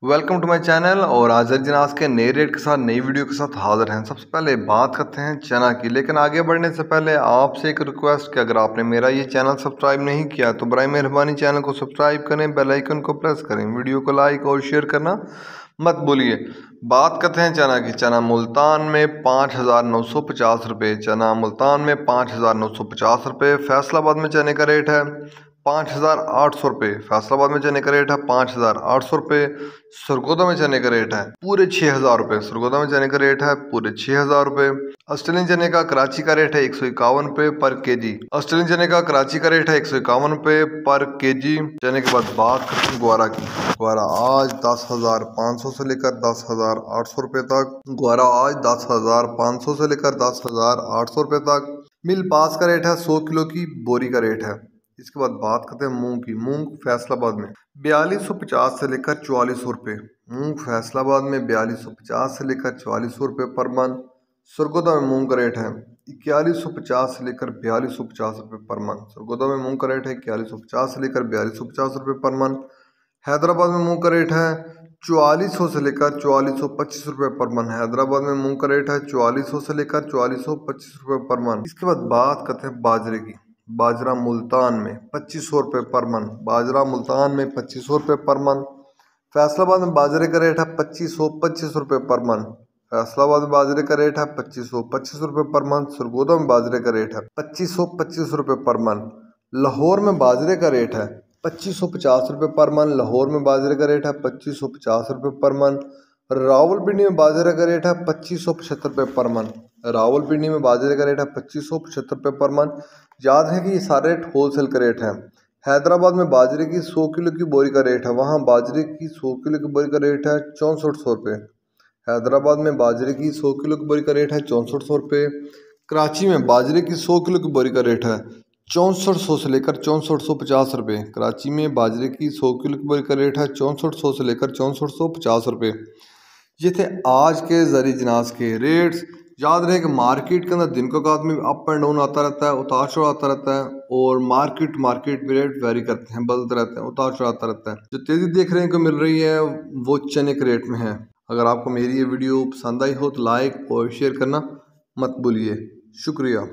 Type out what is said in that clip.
Welcome to my channel. और आज़र जिनास के नए रेट के साथ नई वीडियो के साथ हाजिर हैं। सबसे पहले बात करते हैं चना की, लेकिन आगे बढ़ने से पहले आपसे एक रिक्वेस्ट कि अगर आपने मेरा ये चैनल सब्सक्राइब नहीं किया तो बराए मेहरबानी चैनल को सब्सक्राइब करें, बेल आइकन को प्रेस करें, वीडियो को लाइक और शेयर करना मत भूलिए। बात करते हैं चना की। चना मुल्तान में 5,950 रुपये, चना मुल्तान में 5,950 रुपये। फैसलाबाद में चने का रेट है 5,800 रुपये। फैसलाबाद में चने का रेट है 5,800 रुपये। सरगोदा में चने का रेट है पूरे 6,000 रुपये। सरगोदा में चने का रेट है पूरे 6,000 रुपये। ऑस्ट्रेलियन चने का कराची का रेट है 151 रुपये पर केजी। ऑस्ट्रेलियन चने का कराची का रेट है 151 रुपये पर केजी। चने के बाद बात करते हैं ग्वारा की। ग्वारा आज 10,500 से लेकर 10,800 रुपये तक। ग्वारा आज 10,500 से लेकर 10,800 रुपये तक। मिल पास का रेट है 100 किलो की बोरी का रेट है। इसके बाद बात करते हैं मूंग की। मूंग फैसलाबाद में 4250 से लेकर 4400 रुपये। मूंग फैसलाबाद में 4250 से लेकर 4400 रुपये पर मन। सरगोदा में मूंग का रेट है 4150 से लेकर 4250 रुपये पर मन। सरगोदा में मूंग का रेट है 4150 से लेकर 4250 रुपये पर मन। हैदराबाद में मूंग का रेट है 4400 से लेकर 4425 रुपये पर मन। हैदराबाद में मूंग का रेट है 4400 से लेकर 4425 रुपये पर मन। इसके बाद बात करते हैं बाजरे की। बाजरा मुल्तान में 2500 रुपये पर मन। बाजरा मुल्तान में 2500 रुपये पर मन। फैसलाबाद में बाजरे का रेट है 2525 रुपये पर मन। फैसलाबाद में बाजरे का रेट है 2525 रुपये पर मन। सरगोदा में बाजरे का रेट है 2525 रुपये पर मन। लाहौर में बाजरे का रेट है 2550 रुपये पर मन। लाहौर में बाजरे का रेट है 2550 रुपये पर मन। रावलपिंडी में बाजरे का रेट है 2575 रुपये पर मन। रावलपिंडी में बाजरे का रेट है 2575 रुपये पर मन। याद है कि ये सारे रेट होलसेल का रेट है। हैदराबाद में बाजरे की 100 किलो की बोरी का रेट है, वहाँ बाजरे की 100 किलो की बोरी का रेट है 6400 रुपये। हैदराबाद में बाजरे की 100 किलो की बोरी का रेट है 6400 रुपये। कराची में बाजरे की 100 किलो की बोरी का रेट है 6400 से लेकर 6450 रुपये। कराची में बाजरे की 100 किलो की बोरी का रेट है 6400 से लेकर 6450 रुपये। ये थे आज के ज़री जिनास के रेट्स। याद रहे कि मार्केट के अंदर दिन का औकात में अप एंड डाउन आता रहता है, उतार चढ़ाव आता रहता है, और मार्केट में रेट वेरी करते हैं, बदलते रहते हैं, उतार चढ़ाव आता रहता है। जो तेज़ी देख रहे हैं कि मिल रही है वो चने के रेट में है। अगर आपको मेरी ये वीडियो पसंद आई हो तो लाइक और शेयर करना मत भूलिए। शुक्रिया।